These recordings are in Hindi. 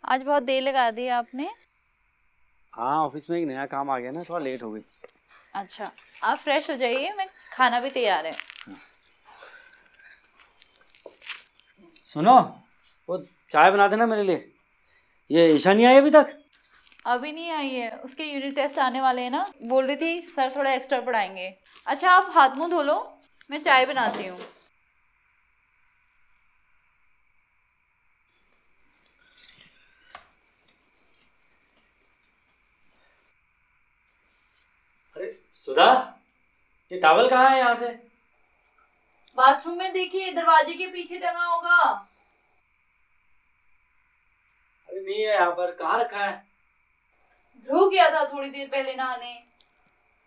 आज बहुत देर लगा दी आपने। हाँ, ऑफिस में एक नया काम आ गया ना, थोड़ा लेट हो गई। अच्छा, आप फ्रेश हो जाइए, मैं खाना भी तैयार है। सुनो, वो चाय बना देना मेरे लिए। ये ईशा नहीं आई अभी तक? अभी नहीं आई है, उसके यूनिट टेस्ट आने वाले हैं ना, बोल रही थी सर थोड़ा एक्स्ट्रा पढ़ाएंगे। अच्छा, आप हाथ मुंह धो लो, मैं चाय बनाती हूँ। अरे सुधा, ये टॉवल कहाँ है यहाँ से? बाथरूम में देखिए, दरवाजे के पीछे टंगा होगा। अरे नहीं है यहाँ पर, कहाँ रखा है? ध्रुव गया था थोड़ी देर पहले नहाने,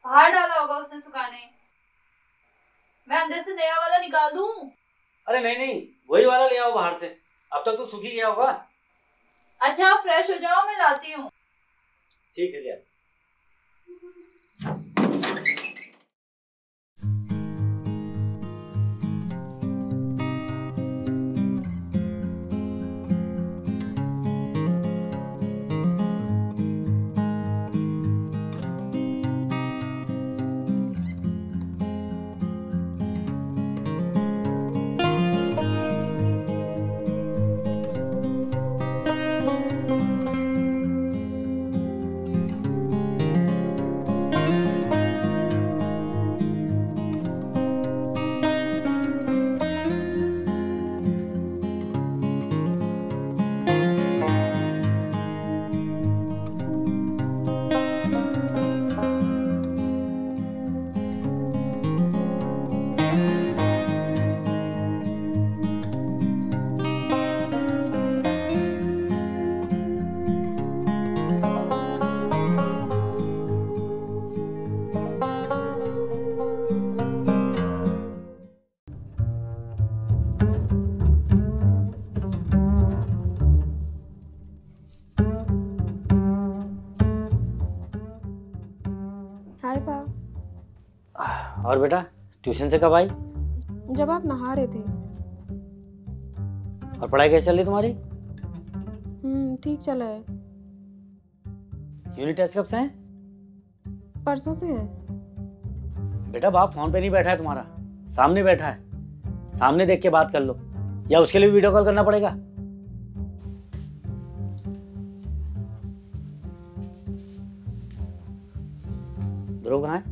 बाहर डाला होगा उसने सुखाने। मैं अंदर से नया वाला निकाल दूं? अरे नहीं नहीं, वही वाला ले आओ बाहर से। अब तक तो सूख ही गया होगा। अच्छा, आप फ्रेश हो जाओ, मैं लाती हूँ। ठीक है लिया। हाय पा। और बेटा, ट्यूशन से कब आई? जब आप नहा रहे थे। और पढ़ाई कैसी चल रही तुम्हारी? ठीक चला है। यूनिट टेस्ट कब से हैं? परसों से है। बेटा बाप फोन पे नहीं बैठा है तुम्हारा, सामने बैठा है। सामने देख के बात कर लो, या उसके लिए भी वीडियो कॉल करना पड़ेगा? ध्रुव कहाँ है?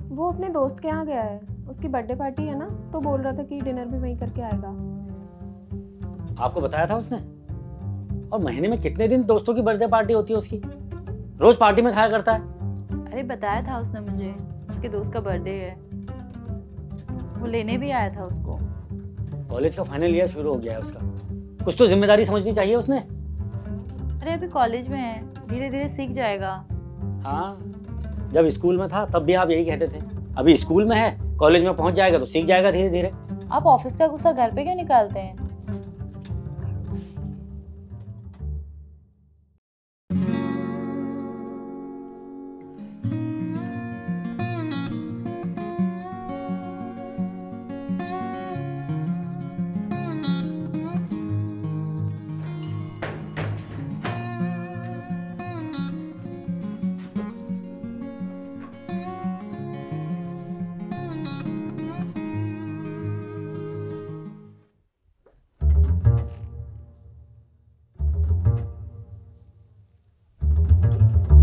वो अपने दोस्त के यहाँ गया है, उसकी बर्थडे पार्टी है ना, तो बोल रहा था कि डिनर भी वहीं करके आएगा। आपको बताया था उसने? और महीने में कितने दिन दोस्तों की बर्थडे पार्टी होती है उसकी? रोज पार्टी में खाया करता है। अरे बताया था उसने मुझे, उसके दोस्त का बर्थडे है, वो लेने भी आया था उसको। कॉलेज का फाइनल ईयर शुरू हो गया है उसका, कुछ तो जिम्मेदारी समझनी चाहिए उसने। अरे अभी कॉलेज में है, धीरे धीरे सीख जाएगा। हाँ, जब स्कूल में था तब भी आप यही कहते थे। अभी स्कूल में है, कॉलेज में पहुंच जाएगा तो सीख जाएगा धीरे धीरे। आप ऑफिस का गुस्सा घर पे क्यों निकालते हैं?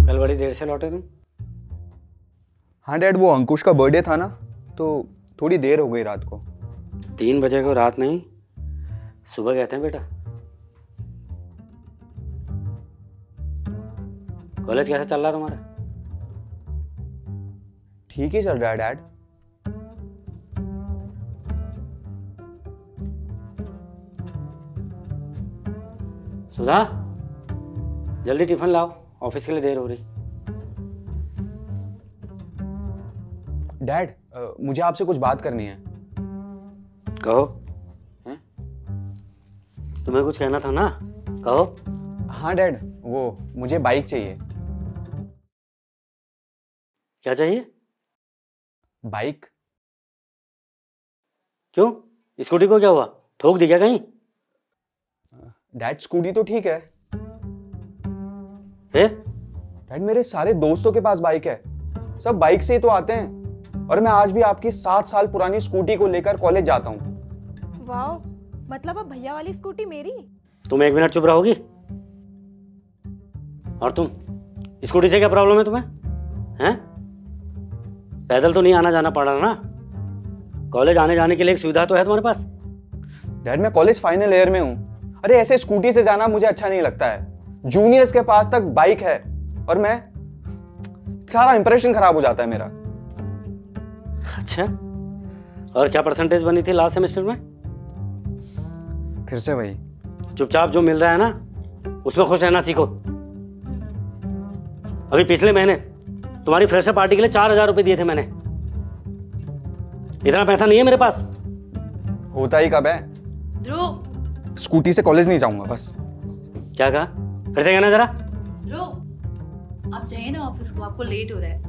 कल बड़ी देर से लौटे तुम? हाँ डैड, वो अंकुश का बर्थडे था ना, तो थोड़ी देर हो गई रात को। 3 बजे को? रात नहीं, सुबह कहते हैं बेटा। कॉलेज कैसा चल रहा है तुम्हारा? ठीक ही चल रहा है डैड। सुधा, जल्दी टिफिन लाओ, ऑफिस के लिए देर हो रही। डैड, मुझे आपसे कुछ बात करनी है। कहो। हैं? तुम्हें कुछ कहना था ना, कहो। हाँ डैड, वो मुझे बाइक चाहिए। क्या चाहिए? बाइक। क्यों, स्कूटी को क्या हुआ? ठोक दी क्या कहीं? डैड, स्कूटी तो ठीक है, फिर डैड मेरे सारे दोस्तों के पास बाइक है, सब बाइक से ही तो आते हैं, और मैं आज भी आपकी 7 साल पुरानी स्कूटी को लेकर कॉलेज जाता हूँ। वाह, मतलब अब भैया वाली स्कूटी मेरी। तुम 1 मिनट चुप रहोगी? और तुम, स्कूटी से क्या प्रॉब्लम है तुम्हें? हैं? पैदल तो नहीं आना जाना पड़ रहा ना? कॉलेज आने जाने के लिए एक सुविधा तो है तुम्हारे पास। डैड मैं कॉलेज फाइनल ईयर में हूँ। अरे ऐसे स्कूटी से जाना मुझे अच्छा नहीं लगता है। जूनियर्स के पास तक बाइक है और मैं, सारा इंप्रेशन खराब हो जाता है मेरा। अच्छा, और क्या परसेंटेज बनी थी लास्ट सेमेस्टर में? फिर से वही। चुपचाप जो मिल रहा है ना उसमें खुश रहना सीखो। अभी पिछले महीने तुम्हारी फ्रेशर पार्टी के लिए 4,000 रुपए दिए थे मैंने। इतना पैसा नहीं है मेरे पास। होता ही कब है। ध्रुव, स्कूटी से कॉलेज नहीं जाऊंगा बस। क्या कहा? फिर से कहना जरा। ध्रुव, आप जाइए ना ऑफिस को, आपको लेट हो रहा है।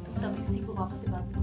तुम तभी सीखो वापस से बात करना।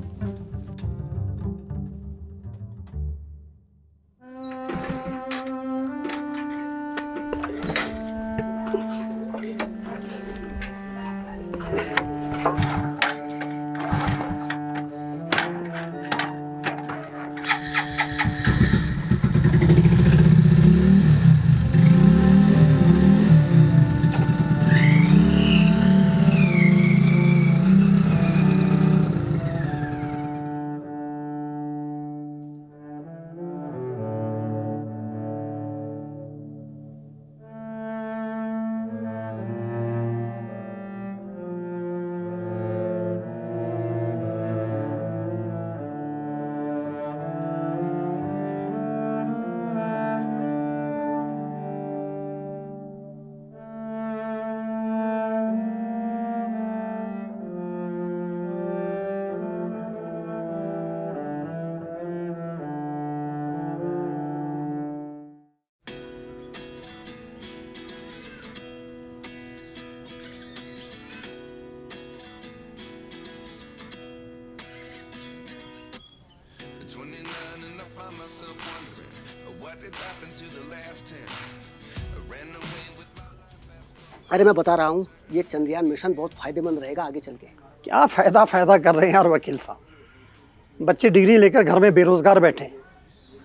अरे मैं बता रहा हूँ, ये चंद्रयान मिशन बहुत फायदेमंद रहेगा आगे चल के। क्या फायदा कर रहे हैं यार वकील साहब। बच्चे डिग्री लेकर घर में बेरोजगार बैठे हैं,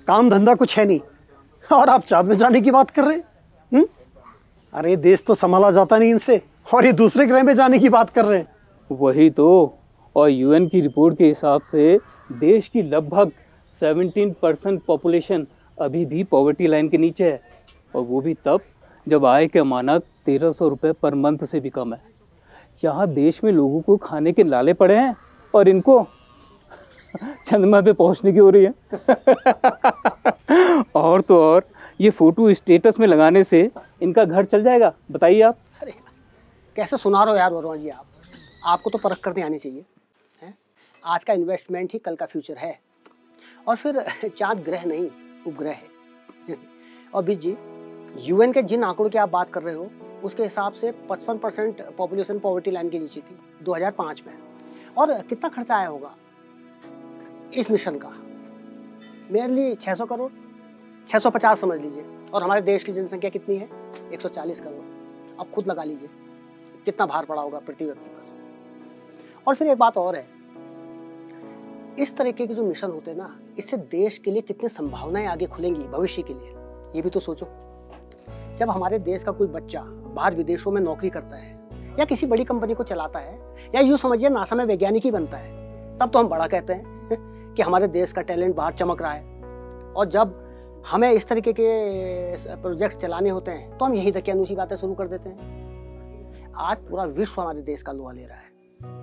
काम धंधा कुछ है नहीं, और आप चाँद में जाने की बात कर रहे हैं। अरे देश तो संभाला जाता नहीं इनसे, और ये दूसरे ग्रह में जाने की बात कर रहे हैं। वही तो। और यूएन की रिपोर्ट के हिसाब से देश की लगभग 17% पॉपुलेशन अभी भी पॉवर्टी लाइन के नीचे है, और वो भी तब जब आय के मानक 1,300 रुपये पर मंथ से भी कम है। यहाँ देश में लोगों को खाने के लाले पड़े हैं, और इनको चंद्रमा पे पहुँचने की हो रही है। और तो और ये फोटो स्टेटस में लगाने से इनका घर चल जाएगा। बताइए आप। अरे कैसे सुना रहे हो यार वर्मा जी आप। आपको तो परख करने आनी चाहिए है? आज का इन्वेस्टमेंट ही कल का फ्यूचर है। और फिर चाँद ग्रह नहीं, उपग्रह है। और बीच जी, यूएन के जिन आंकड़ों की आप बात कर रहे हो उसके हिसाब से 55% पॉपुलेशन पॉवर्टी लाइन के नीचे थी 2005 में। और कितना खर्चा आया होगा इस मिशन का? मेनली 600 करोड़, 650 समझ लीजिए। और हमारे देश की जनसंख्या कितनी है? 140 करोड़। अब खुद लगा लीजिए कितना भार पड़ा होगा प्रति व्यक्ति पर। और फिर एक बात और है, इस तरीके के जो मिशन होते हैं ना, इससे देश के लिए कितनी संभावनाएं आगे खुलेंगी भविष्य के लिए, ये भी तो सोचो। जब हमारे देश का कोई बच्चा बाहर विदेशों में नौकरी करता है, या किसी बड़ी कंपनी को चलाता है, या यूँ समझिए नासा में वैज्ञानिक ही बनता है, तब तो हम बड़ा कहते हैं कि हमारे देश का टैलेंट बाहर चमक रहा है। और जब हमें इस तरीके के प्रोजेक्ट चलाने होते हैं तो हम यही दकियानूसी बातें शुरू कर देते हैं। आज पूरा विश्व हमारे देश का लोहा ले रहा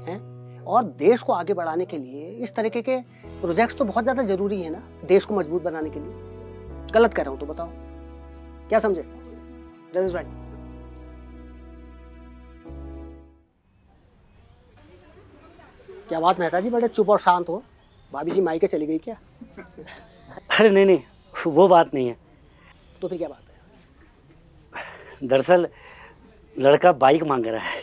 है? और देश को आगे बढ़ाने के लिए इस तरीके के प्रोजेक्ट्स तो बहुत ज़्यादा ज़रूरी है ना, देश को मजबूत बनाने के लिए। गलत कह रहा हूँ तो बताओ, क्या समझे रमेश भाई? क्या बात मेहता जी, बड़े चुप और शांत हो। भाभी जी मायके चली गई क्या? अरे नहीं, वो बात नहीं है। तो फिर क्या बात है? दरअसल लड़का बाइक मांग रहा है।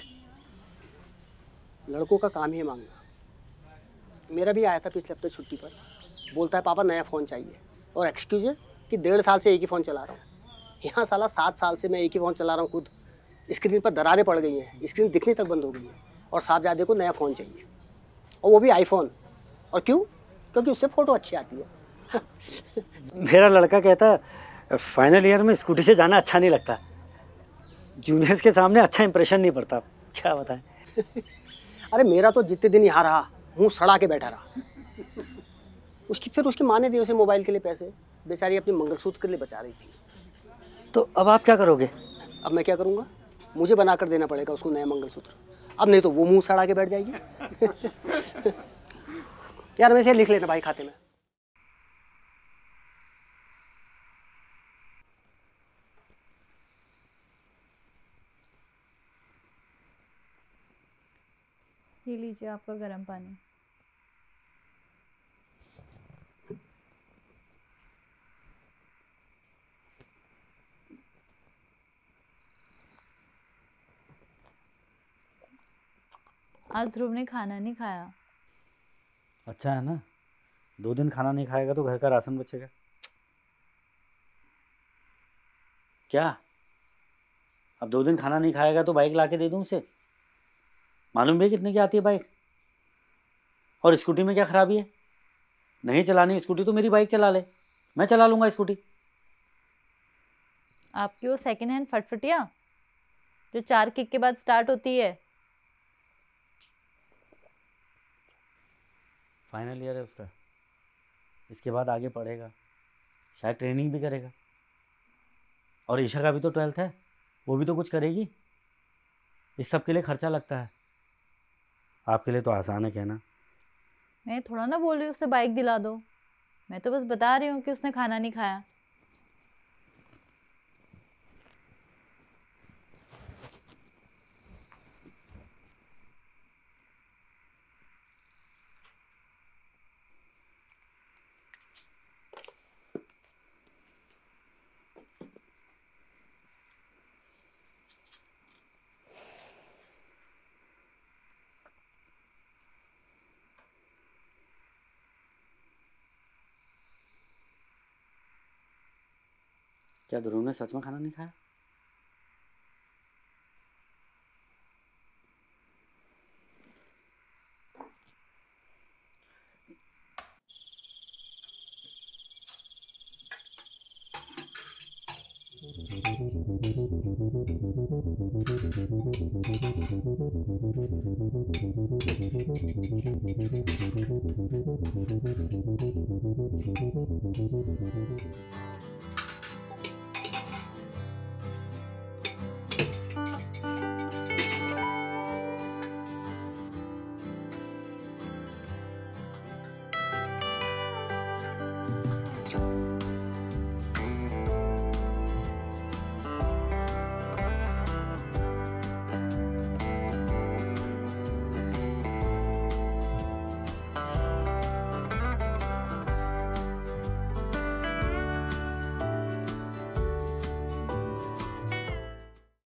लड़कों का काम ही मांगना। मेरा भी आया था पिछले हफ्ते छुट्टी पर, बोलता है पापा नया फ़ोन चाहिए, और एक्सक्यूजेस कि 1.5 साल से एक ही फ़ोन चला रहा हूँ। यहाँ साला 7 साल से मैं एक ही फ़ोन चला रहा हूँ खुद। स्क्रीन पर दरारें पड़ गई हैं, स्क्रीन दिखनी तक बंद हो गई है, और साहबजादे को नया फ़ोन चाहिए, और वो भी आईफोन। और क्यों? क्योंकि उससे फ़ोटो अच्छी आती है। मेरा लड़का कहता है फाइनल ईयर में स्कूटी से जाना अच्छा नहीं लगता, जूनियर्स के सामने अच्छा इंप्रेशन नहीं पड़ता। क्या बताएं। अरे मेरा तो जितने दिन यहाँ रहा मुँह सड़ा के बैठा रहा। उसकी माँ ने दिए उसे मोबाइल के लिए पैसे, बेचारी अपने मंगलसूत्र के लिए बचा रही थी। तो अब आप क्या करोगे? अब मैं क्या करूँगा? मुझे बना कर देना पड़ेगा उसको नया मंगलसूत्र। अब नहीं तो वो मुंह सड़ा के बैठ जाएगी। यार वैसे लिख लेना भाई खाते में। ये लीजिए आपका गर्म पानी। आज ध्रुव ने खाना नहीं खाया। अच्छा है ना, 2 दिन खाना नहीं खाएगा तो घर का राशन बचेगा। क्या अब 2 दिन खाना नहीं खाएगा तो बाइक ला के दे दूँ उसे? मालूम भी है कितने की आती है बाइक? और स्कूटी में क्या खराबी है? नहीं चलानी स्कूटी तो मेरी बाइक चला ले, मैं चला लूँगा स्कूटी। आपकी वो सेकंड हैंड फटफटिया जो 4 किक के बाद स्टार्ट होती है। फाइनल ईयर है उसका, इसके बाद आगे पढ़ेगा, शायद ट्रेनिंग भी करेगा। और ईशा का भी तो 12th है, वो भी तो कुछ करेगी। इस सब के लिए खर्चा लगता है। आपके लिए तो आसान है कहना। मैं थोड़ा ना बोल रही हूँ उसे बाइक दिला दो, मैं तो बस बता रही हूँ कि उसने खाना नहीं खाया। क्या ध्रुव ने सच में खाना नहीं खाया?